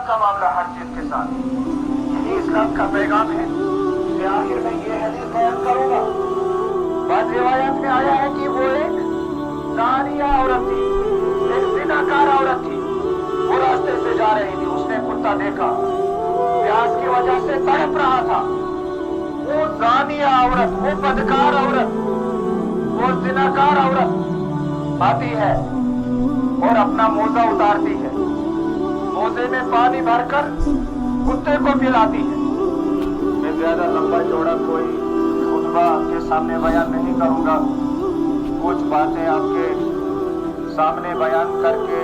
کا معاملہ ہر چیز کے ساتھ. یہی اسلام کا پیغام ہے. میں آخر میں یہ حدیث بیان کروں گا. بعض روایات میں آیا ہے کہ وہ ایک زانیہ عورت تھی, ایک زناکار عورت تھی. وہ راستے سے جا رہی تھی, اس نے کتا دیکھا, پیاس کی وجہ سے تڑپ رہا تھا. وہ زانیہ عورت, وہ بدکار عورت, وہ زناکار عورت آتی ہے اور اپنا موزہ اتارتی ہے, موزے میں پانی بھر کر کتے کو پلاتی ہے. میں زیادہ لمبا چوڑا کوئی خطبہ آپ کے سامنے بیان نہیں کروں گا. کچھ باتیں آپ کے سامنے بیان کر کے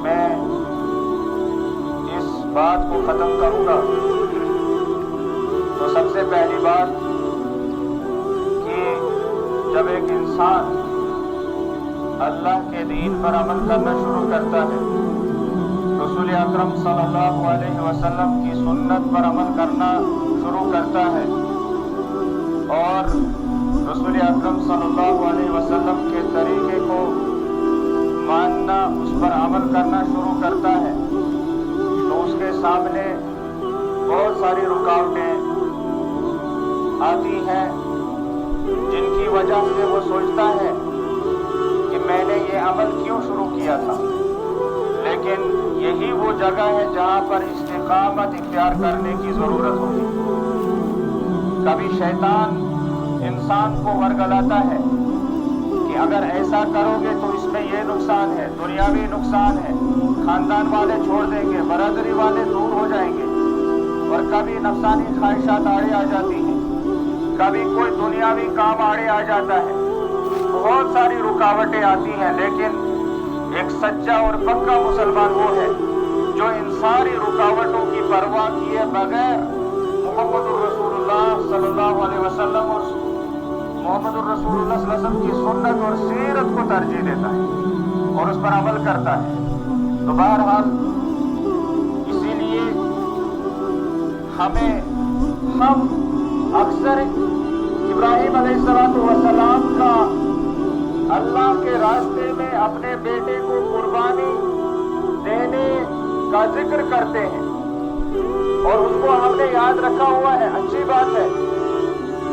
میں اس بات کو ختم کروں گا. تو سب سے پہلی بات کہ جب ایک انسان اللہ کے دین پر عمل کرنا شروع کرتا ہے, رسول اکرم صلی اللہ علیہ وسلم کی سنت پر عمل کرنا شروع کرتا ہے اور رسول اکرم صلی اللہ علیہ وسلم کے طریقے کو ماننا, اس پر عمل کرنا شروع کرتا ہے, تو اس کے سامنے بہت ساری رکاوٹیں آتی ہیں جن کی وجہ سے وہ سوچتا ہے کہ میں نے یہ عمل کیوں شروع کیا تھا. لیکن یہی وہ جگہ ہے جہاں پر استقامت اختیار کرنے کی ضرورت ہوگی. کبھی شیطان انسان کو ورگلاتا ہے کہ اگر ایسا کرو گے تو اس میں یہ نقصان ہے, دنیاوی نقصان ہے, خاندان والے چھوڑ دیں گے, برادری والے دور ہو جائیں گے. اور کبھی نفسانی خواہشات آڑے آ جاتی ہیں, کبھی کوئی دنیاوی کام آڑے آ جاتا ہے, بہت ساری رکاوٹیں آتی ہیں. لیکن ایک سچا اور پکا مسلمان وہ ہے جو ان ساری رکاوٹوں کی پرواہ کیے بغیر محمد الرسول اللہ صلی اللہ علیہ وسلم اور محمد الرسول اللہ صلی اللہ علیہ وسلم کی سنت اور سیرت کو ترجیح دیتا ہے اور اس پر عمل کرتا ہے. تو بہرحال اسی لیے ہم اکثر ابراہیم علیہ السلام کا اللہ کے راستے میں اپنے بیٹے کو قربانی دینے کا ذکر کرتے ہیں اور اس کو ہم نے یاد رکھا ہوا ہے, اچھی بات ہے.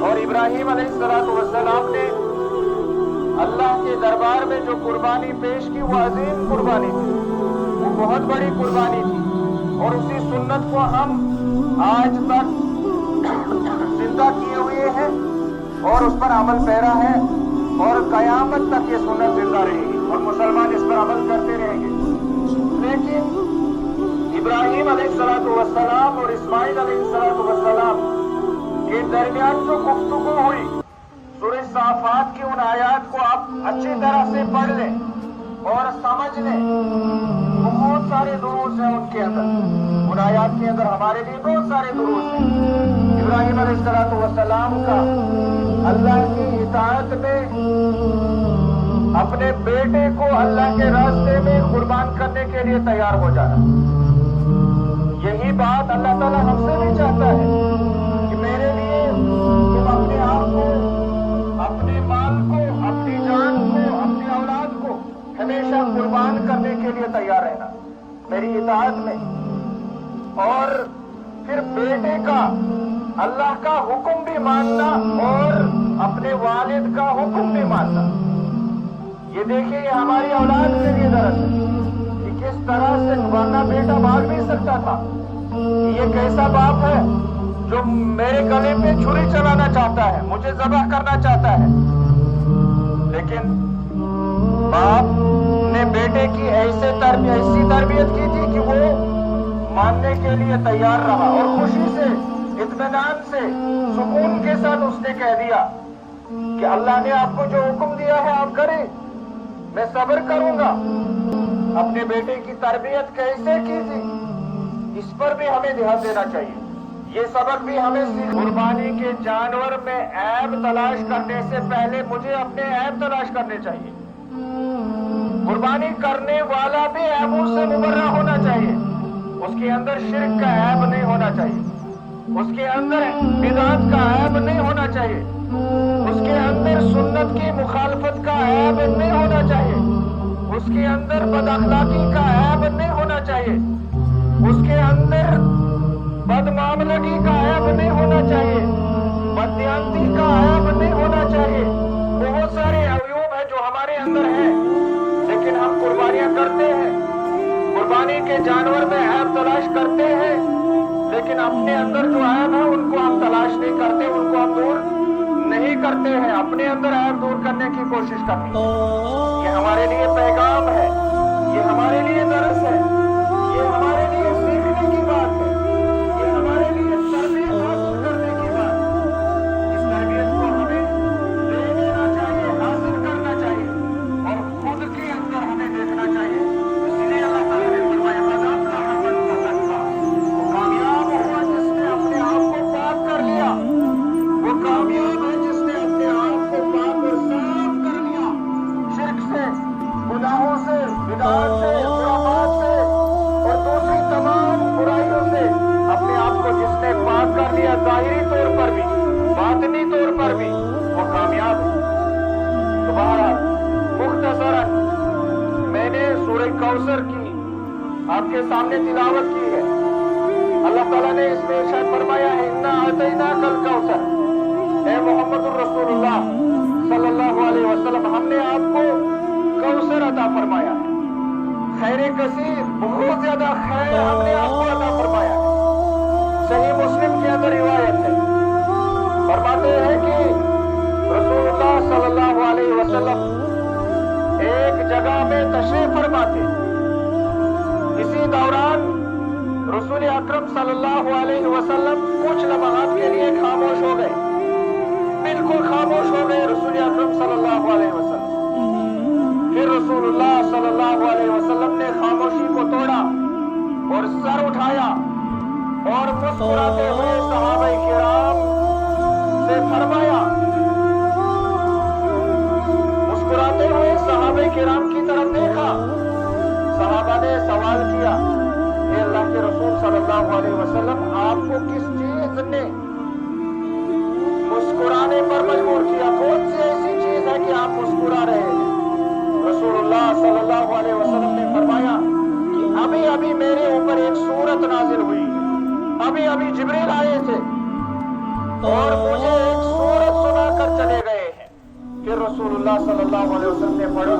اور ابراہیم علیہ السلام نے اللہ کے دربار میں جو قربانی پیش کی وہ عظیم قربانی تھی, وہ بہت بڑی قربانی تھی. اور اسی سنت کو ہم آج تک زندہ کیے ہوئے ہیں اور اس پر عمل پیرا ہے اور قیامت تک یہ سنت زندہ رہے گی اور مسلمان اس پر عمل کرتے رہیں گے. لیکن ابراہیم علیہ السلام اور اسماعیل علیہ السلام کے درمیان جو گفتگو ہوئی, سورہ صافات کی ان آیات کو آپ اچھی طرح سے پڑھ لیں اور سمجھ لیں. بہت سارے دروس ہیں ان کے اندر, ان آیات کے اندر ہمارے لیے بہت سارے دروس ہیں. ابراہیم علیہ السلام کا اللہ کی اطاعت میں اپنے بیٹے کو اللہ کے راستے میں قربان کرنے کے لیے تیار ہو جانا, یہی بات اللہ تعالیٰ ہم سے بھی چاہتا ہے کہ میرے لیے تم اپنے آپ کو, اپنے مال کو, اپنی جان کو, اپنی اولاد کو ہمیشہ قربان کرنے کے لیے تیار رہنا میری اطاعت میں. اور پھر بیٹے کا اللہ کا حکم بھی ماننا اور اپنے والد کا حکم بھی ماننا. یہ دیکھیں یہ ہماری اولاد کے لیے درس ہے کہ کس طرح سے ورنہ بیٹا بھاگ نہیں سکتا تھا. یہ کیسا باپ ہے جو میرے گلے پہ چھری چلانا چاہتا ہے, مجھے ذبح کرنا چاہتا ہے. لیکن باپ نے بیٹے کی ایسی تربیت کی تھی کہ وہ ماننے کے لیے تیار رہا اور خوشی سے, اطمینان سے, سکون کے ساتھ اس نے کہہ دیا کہ اللہ نے آپ کو جو حکم دیا ہے آپ کریں, میں صبر کروں گا. اپنے بیٹے کی تربیت کیسے کی تھی اس پر بھی ہمیں دھیان دینا چاہیے. یہ سبق بھی ہمیں قربانی کے جانور میں عیب تلاش کرنے سے پہلے مجھے اپنے عیب تلاش کرنے چاہیے. قربانی کرنے والا بھی عیبوں سے مبرہ ہونا چاہیے, اس کے اندر شرک کا عیب نہیں ہونا چاہیے, اس کے اندر بدعت کا عیب نہیں ہونا چاہیے, اس کے اندر سنت کی مخالفت کا عیب نہیں ہونا چاہیے, اس کے اندر بد اخلاقی کا عیب نہیں ہونا چاہیے. اس کے اندر بدمعاملگی کا عیب نہیں ہونا چاہیے، بددیانتی کا عیب نہیں ہونا چاہیے۔ بہت سارے عیوب ہیں جو ہمارے اندر ہیں، لیکن ہم قربانیاں کرتے ہیں، قربانی کے جانور میں عیب تلاش کرتے ہیں، لیکن اپنے اندر جو عیب ہے ان کو ہم تلاش نہیں کرتے، ان کو ہم دور نہیں کرتے ہیں۔ اپنے اندر عیب دور کرنے کی کوشش کرنی ہے۔ یہ ہمارے لیے پیغام ہے، یہ ہمارے لیے درس ہے، یہ ہمارے لیے سیکھنے کی بات ہے، یہ ہمارے لیے تربیت حاصل کرنے کی بات ہے۔ اس تربیت کو ہمیں لے لینا چاہیے، حاصل کرنا چاہیے، اور خود کے اندر ہمیں دیکھنا چاہیے۔ اسی لیے اللہ تعالیٰ نے فرمایا قد افلح من تزکا، وہ کامیاب ہوا جس نے اپنے آپ کو پاک کر لیا، وہ کامیاب ہے جس نے اپنے آپ کو پاک اور صاف کر لیا، شرک سے، گناہوں سے، بدعات سے، خرافات سے اور دوسری تمام برائیوں سے اپنے آپ کو جس نے پاک کر لیا، ظاہری طور پر بھی باطنی طور پر بھی، وہ کامیاب ہے۔ تو بہرحال مختصراً میں نے سورہ کوثر کی آپ کے سامنے تلاوت کی ہے۔ اللہ تعالیٰ نے اس میں ارشاد فرمایا ہے انا اعطیناک الکوثر، اے محمد الرسول اللہ صلی اللہ علیہ وسلم، ہم نے آپ کو کوثر عطا فرمایا ہے، خیر کثیر، بہت زیادہ خیر ہم نے آپ کو عطا فرمایا ہے۔ صحیح مسلم کے اندر روایت ہے، فرماتے ہیں کہ رسول اللہ صلی اللہ علیہ وسلم ایک جگہ میں تشریف فرماتے، اسی دوران رسول اکرم صلی اللہ علیہ وسلم کچھ لمحات کے لیے خاموش ہو گئے، بالکل خاموش ہو گئے رسول اکرم صلی اللہ علیہ وسلم۔ پھر رسول اللہ صلی اللہ علیہ وسلم نے خاموشی کو توڑا اور سر اٹھایا اور مسکراتے ہوئے صحابہ کرام سے فرمایا، مسکراتے ہوئے صحابہ کرام کی طرف دیکھا۔ صحابہ نے سوال کیا، اے اللہ کے رسول صلی اللہ علیہ وسلم، آپ کو کس چیز نے مسکرانے پر مجبور کیا؟ کون سی ایسی چیز ہے کہ آپ مسکرا رہے ہیں؟ رسول اللہ صلی اللہ علیہ وسلم نے فرمایا کہ ابھی ابھی میرے اوپر ایک سورت نازل ہوئی ہے، ابھی ابھی جبریل آئے تھے اور مجھے ایک سورت سنا کر چلے گئے ہیں۔ پھر رسول اللہ صلی اللہ علیہ وسلم نے پڑھا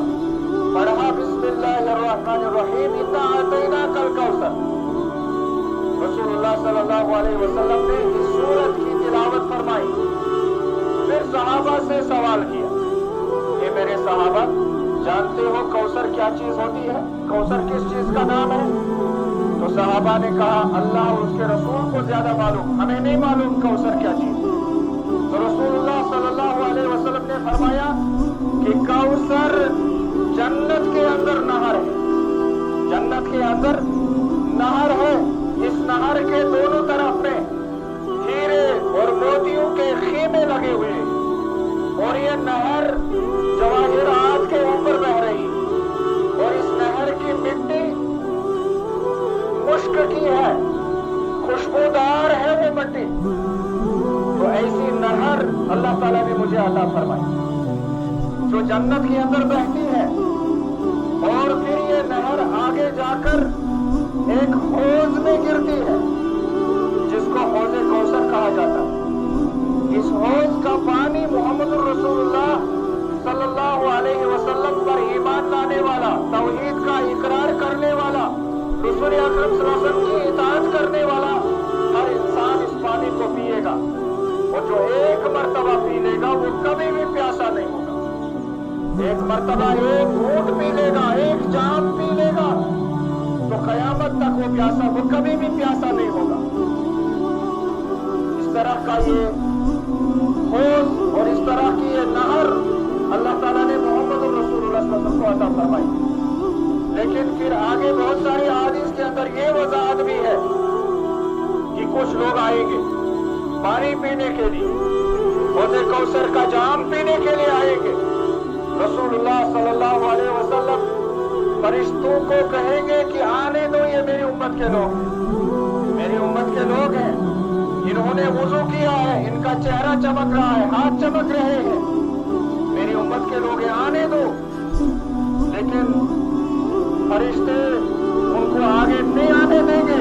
بسم اللہ الرحمن الرحیم انا اعطیناک الکوثر۔ رسول اللہ صلی اللہ علیہ وسلم نے اس سورت کی تلاوت فرمائی، پھر صحابہ سے سوال کیا کہ میرے صحابہ، جانتے ہو کوثر کیا چیز ہوتی ہے؟ کوثر کس چیز کا نام ہے؟ تو صحابہ نے کہا اللہ اور اس کے رسول کو زیادہ معلوم، ہمیں نہیں معلوم کوثر کیا چیز ہے۔ تو رسول اللہ صلی اللہ علیہ وسلم نے فرمایا کہ کوثر جنت کے اندر نہر ہے، جنت کے اندر نہر ہے، اس نہر کے دونوں طرف میں ہیرے اور موتیوں کے خیمے لگے ہوئے ہیں، اور یہ نہر جواہرات کے اوپر بہ رہی، اور اس نہر کی مٹی مشک کی ہے، خوشبودار ہے وہ مٹی۔ تو ایسی نہر اللہ تعالیٰ نے مجھے عطا فرمائی جو جنت کے اندر بہتی ہے، اور پھر یہ نہر آگے جا کر ایک حوض میں گرتی ہے جس کو حوض کوثر کہا جاتا ہے۔ اس حوض کا پانی محمد الرسول اللہ صلی اللہ علیہ وسلم پر ایمان لانے والا، توحید کا اقرار کرنے والا، رسول اکرم صلی اللہ علیہ وسلم کی اطاعت کرنے والا ہر انسان اس پانی کو پیے گا، اور جو ایک مرتبہ پی لے گا وہ کبھی بھی پیاسا نہیں ہوگا۔ ایک مرتبہ ایک گھونٹ پی لے گا، ایک جام پی لے گا تو قیامت تک وہ پیاسا، وہ کبھی بھی پیاسا نہیں ہوگا۔ اس طرح کا یہ حوض اور اس طرح کی یہ نہر اللہ تعالیٰ نے محمد الرسول اللہ صلی اللہ علیہ وسلم کو عطا فرمائی۔ لیکن پھر آگے بہت ساری احادیث کے اندر یہ وضاحت بھی ہے کہ کچھ لوگ آئیں گے پانی پینے کے لیے، حوض کوثر کا جام پینے کے لیے آئیں گے۔ رسول اللہ صلی اللہ علیہ وسلم فرشتوں کو کہیں گے کہ آنے دو، یہ میری امت کے لوگ ہیں، میری امت کے لوگ ہیں، انہوں نے وضو کیا ہے، ان کا چہرہ چمک رہا ہے، ہاتھ چمک رہے ہیں، میری امت کے لوگ ہیں، آنے دو۔ لیکن فرشتے ان کو آگے نہیں آنے دیں گے،